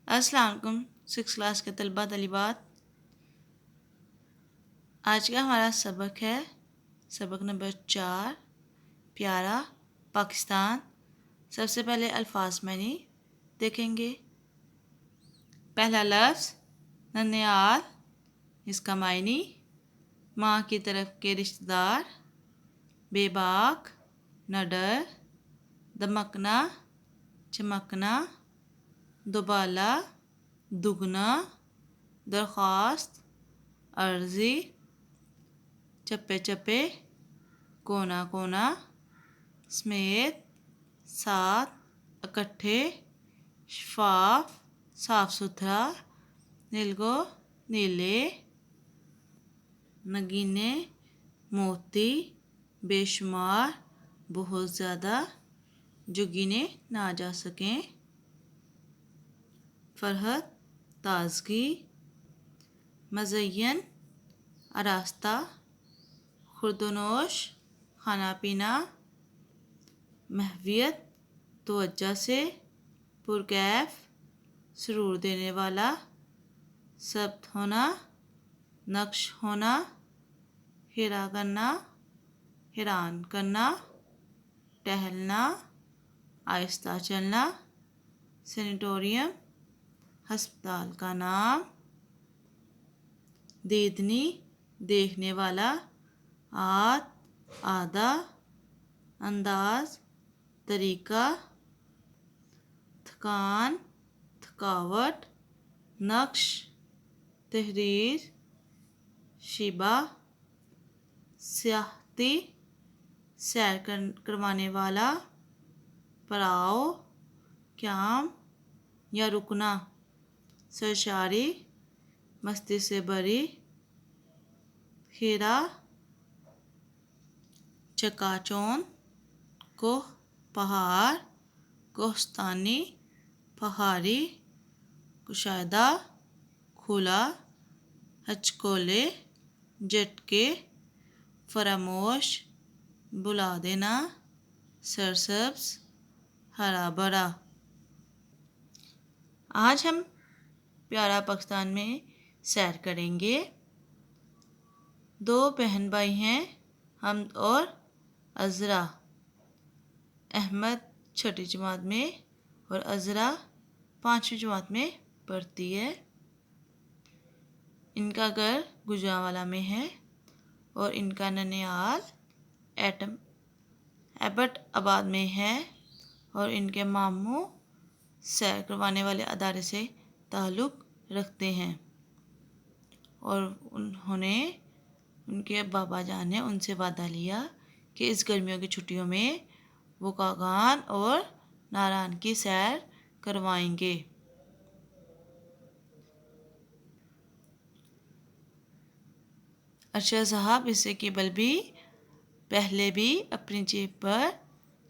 السلام علیکم 6 کلاس کے طلباء طالبات، آج کا ہمارا سبق ہے سبق نمبر 4، پیارا پاکستان۔ سب سے پہلے الفاظ معنی دیکھیں گے۔ پہلا لفظ ننیال، اس کا معنی ماں کی طرف کے رشتہ دار، بے باک، نڈر، دمکنا، چمکنا، دوبالا، دگنا، درخواست، عرضی، چپے چپے، کونا کونا، سمیت، ساتھ، اکٹھے، شفاف، صاف ستھرا، نیلگو، نیلے، نگینے، موتی، بے شمار، بہت زیادہ، جو گنے نہ جا سکیں، فرحت، تازگی، مزین، آراستہ، خوردونوش، کھانا پینا، محویت، توجہ سے، پرکیف، سرور دینے والا، ثبت ہونا، نقش ہونا، ہیرا کرنا، حیران کرنا، ٹہلنا، آہستہ چلنا، سینیٹوریم، ہسپتال کا نام، دیدنی، دیکھنے والا، آدھا، انداز، طریقہ، تھکان، تھکاوٹ، نقش، تحریر، شیبہ، سیاحتی، سیر کروانے والا، پڑاؤ، قیام یا رکنا، سرشاری، مستی سے بری، کھیرا، چکا چوند، کوہ، پہاڑ، کوہستانی، پہاڑی، کشادہ، کھلا، ہچکولے، جھٹکے، فراموش، بلا دینا، سرسبز، ہرا بھرا۔ آج ہم پیارا پاکستان میں سیر کریں گے۔ 2 بہن بھائی ہیں، حمد اور عذرا۔ احمد 6ٹھی جماعت میں اور عذرا 5ویں جماعت میں پڑھتی ہے۔ ان کا گھر گوجرانوالہ میں ہے اور ان کا ننیال ایبٹ آباد میں ہے اور ان کے ماموں سیر کروانے والے ادارے سے تعلق رکھتے ہیں اور انہوں نے ان کے بابا جان نے ان سے وعدہ لیا کہ اس گرمیوں کی چھٹیوں میں وہ کاغان اور ناران کی سیر کروائیں گے۔ ارشد صاحب اس سے قبل بھی پہلے بھی اپنی جیب پر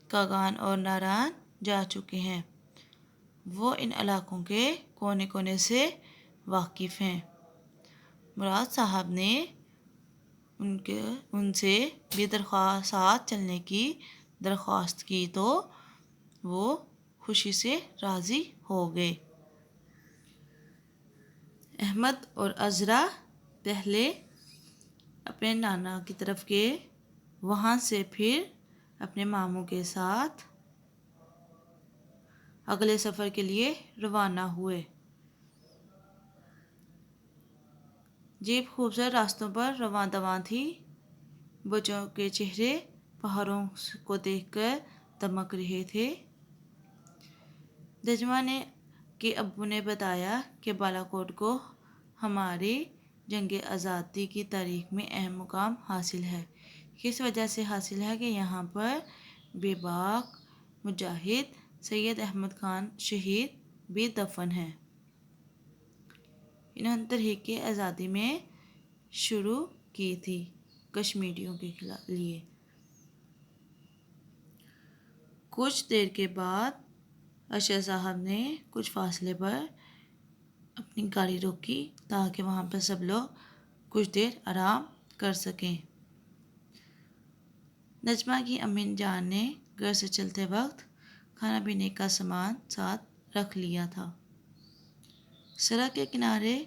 کاغان اور ناران جا چکے ہیں، وہ ان علاقوں کے کونے کونے سے واقف ہیں۔ مراد صاحب نے ان سے بھی ساتھ چلنے کی درخواست کی تو وہ خوشی سے راضی ہو گئے۔ احمد اور عذرا پہلے اپنے نانا کی طرف گئے، وہاں سے پھر اپنے ماموں کے ساتھ اگلے سفر کے لیے روانہ ہوئے۔ جیپ خوبصورت راستوں پر رواں دواں تھی، بچوں کے چہرے پہاڑوں کو دیکھ کر دمک رہے تھے۔ نجمہ کے ابو نے بتایا کہ بالا کوٹ کو ہماری جنگ آزادی کی تاریخ میں اہم مقام حاصل ہے۔ کس وجہ سے حاصل ہے کہ یہاں پر بے باک مجاہد سید احمد خان شہید بھی دفن ہیں۔ انہوں نے تحریک آزادی میں شروع کی تھی کشمیریوں کے لیے۔ کچھ دیر کے بعد ارشد صاحب نے کچھ فاصلے پر اپنی گاڑی روکی تاکہ وہاں پر سب لوگ کچھ دیر آرام کر سکیں۔ نجمہ کی امی جان نے گھر سے چلتے وقت کھانا پینے کا سامان ساتھ رکھ لیا تھا۔ سڑک کے کنارے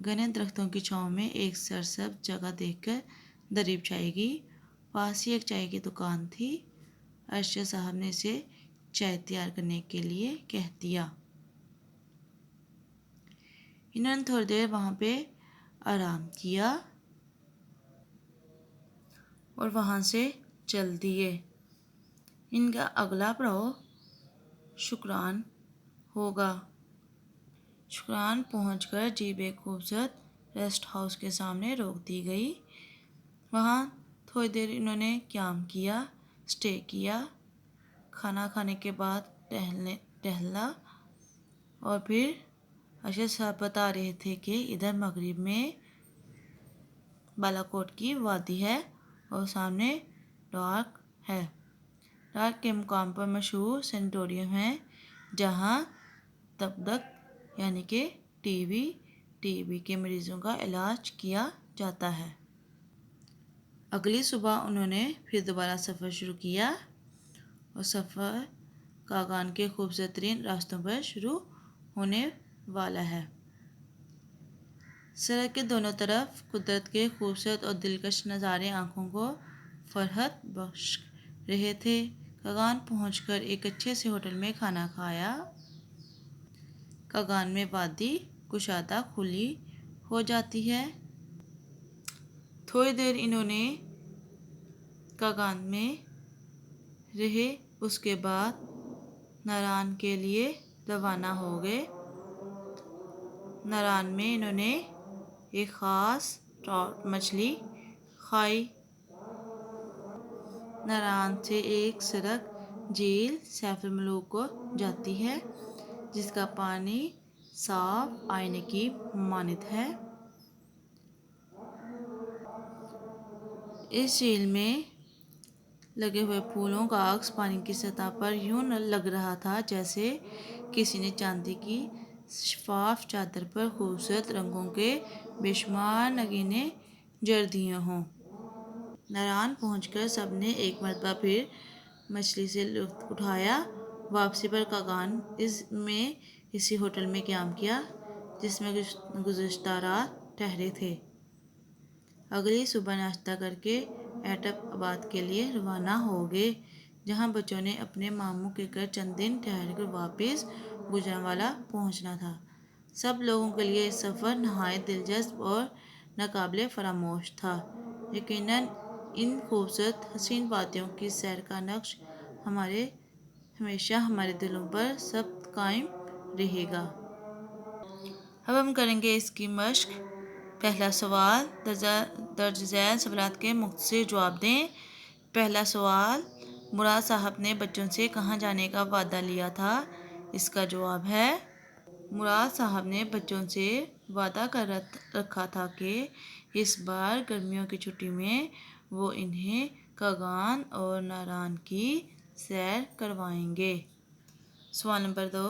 گھنے درختوں کی چھاؤں میں ایک سرسبز جگہ دیکھ کر دریب چائے گی۔ پاس ہی ایک چائے کی دکان تھی۔ ارشد صاحب نے اسے چائے تیار کرنے کے لیے کہہ دیا۔ انہوں نے تھوڑی دیر وہاں پہ آرام کیا اور وہاں سے چل دیے۔ ان کا اگلا پڑاؤ شکران ہوگا۔ شکران پہنچ کر جیپ ایک خوبصورت ریسٹ ہاؤس کے سامنے روک دی گئی۔ وہاں تھوڑی دیر انہوں نے قیام کیا، اسٹے کیا، کھانا کھانے کے بعد ٹہلا اور پھر ارشد صاحب بتا رہے تھے کہ ادھر مغرب میں بالاکوٹ کی وادی ہے اور سامنے ڈاک ہے۔ ڈاک کے مقام پر مشہور سینیٹوریم ہے جہاں تپدق یعنی کہ ٹی بی کے مریضوں کا علاج کیا جاتا ہے۔ اگلی صبح انہوں نے پھر دوبارہ سفر شروع کیا اور سفر کاگان کے خوبصورت ترین راستوں پر شروع ہونے والا ہے۔ سڑک کے دونوں طرف قدرت کے خوبصورت اور دلکش نظارے آنکھوں کو فرحت بخش رہے تھے۔ کاگان پہنچ کر ایک اچھے سے ہوٹل میں کھانا کھایا۔ کاگان میں وادی کشادہ کھلی ہو جاتی ہے۔ تھوڑی دیر انہوں نے کاگان میں رہے، اس کے بعد ناران کے لیے روانہ ہو گئے۔ ناران میں انہوں نے ایک خاص ٹراؤٹ مچھلی کھائی۔ ناران سے ایک سڑک جھیل سیف الملوک کو جاتی ہے جس کا پانی صاف آئینے کی مانند ہے۔ اس جھیل میں لگے ہوئے پھولوں کا عکس پانی کی سطح پر یوں لگ رہا تھا جیسے کسی نے چاندی کی شفاف چادر پر خوبصورت رنگوں کے بے شمار نگینیں جڑ دیے ہوں۔ ناران پہنچ کر سب نے ایک مرتبہ پھر مچھلی سے لطف اٹھایا۔ واپسی پر کاگان میں اسی ہوٹل میں قیام کیا جس میں گزشتہ رات ٹھہرے تھے۔ اگلی صبح ناشتہ کر کے ایبٹ آباد کے لیے روانہ ہو گئے جہاں بچوں نے اپنے ماموں کے گھر چند دن ٹھہر کر واپس گوجرانوالہ پہنچنا تھا۔ سب لوگوں کے لیے یہ سفر نہایت دلچسپ اور ناقابل فراموش تھا۔ یقیناً ان خوبصورت حسین وادیوں کی سیر کا نقش ہمیشہ ہمارے دلوں پر ثبت قائم رہے گا۔ اب ہم کریں گے اس کی مشق۔ پہلا سوال، درج ذیل سوالات کے مختصر جواب دیں۔ پہلا سوال، مراد صاحب نے بچوں سے کہاں جانے کا وعدہ لیا تھا؟ اس کا جواب ہے، مراد صاحب نے بچوں سے وعدہ کر رکھا تھا کہ اس بار گرمیوں کی چھٹی میں وہ انہیں کاگان اور ناران کی سیر کروائیں گے۔ سوال نمبر 2،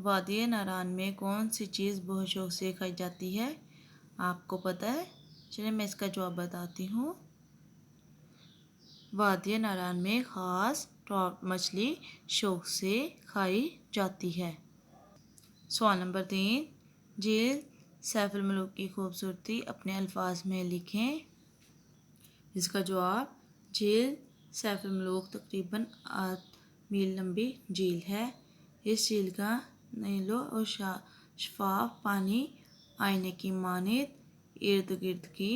وادی ناران میں کون سی چیز بہت شوق سے کھائی جاتی ہے؟ آپ کو پتہ ہے؟ چلیں میں اس کا جواب بتاتی ہوں۔ وادی ناران میں خاص ٹراؤٹ مچھلی شوق سے کھائی جاتی ہے۔ سوال نمبر 3، جھیل سیف الملوک کی خوبصورتی اپنے الفاظ میں لکھیں۔ اس کا جواب، جھیل سیف الملوک تقریباً 8 میل لمبی جھیل ہے۔ اس جھیل کا نیلو اور شفاف پانی آئینے کی مانند ارد گرد کی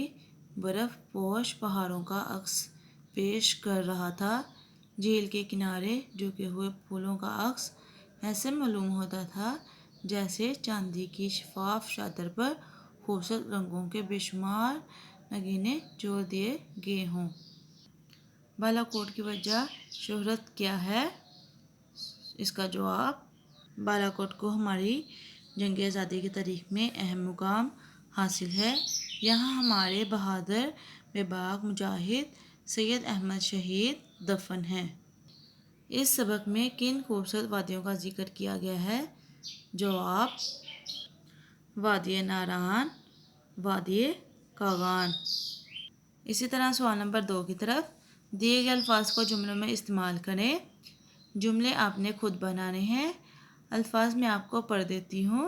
برف پوش پہاڑوں کا عکس پیش کر رہا تھا۔ جھیل کے کنارے جھکے ہوئے پھولوں کا عکس ایسے معلوم ہوتا تھا جیسے چاندی کی شفاف چادر پر خوبصورت رنگوں کے بے شمار نگینے جوڑ دیے گئے ہوں۔ بالاکوٹ کی وجہ شہرت کیا ہے؟ اس کا جواب، بالاکوٹ کو ہماری جنگ آزادی کی تاریخ میں اہم مقام حاصل ہے۔ یہاں ہمارے بہادر بے باک مجاہد سید احمد شہید دفن ہیں۔ اس سبق میں کن خوبصورت وادیوں کا ذکر کیا گیا ہے؟ جواب، وادی ناران، وادی کاگان۔ اسی طرح سوال نمبر 2 کی طرف دیے گئے الفاظ کو جملوں میں استعمال کریں۔ جملے آپ نے خود بنانے ہیں۔ الفاظ میں آپ کو پڑھ دیتی ہوں۔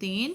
3,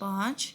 5,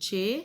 6,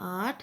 8,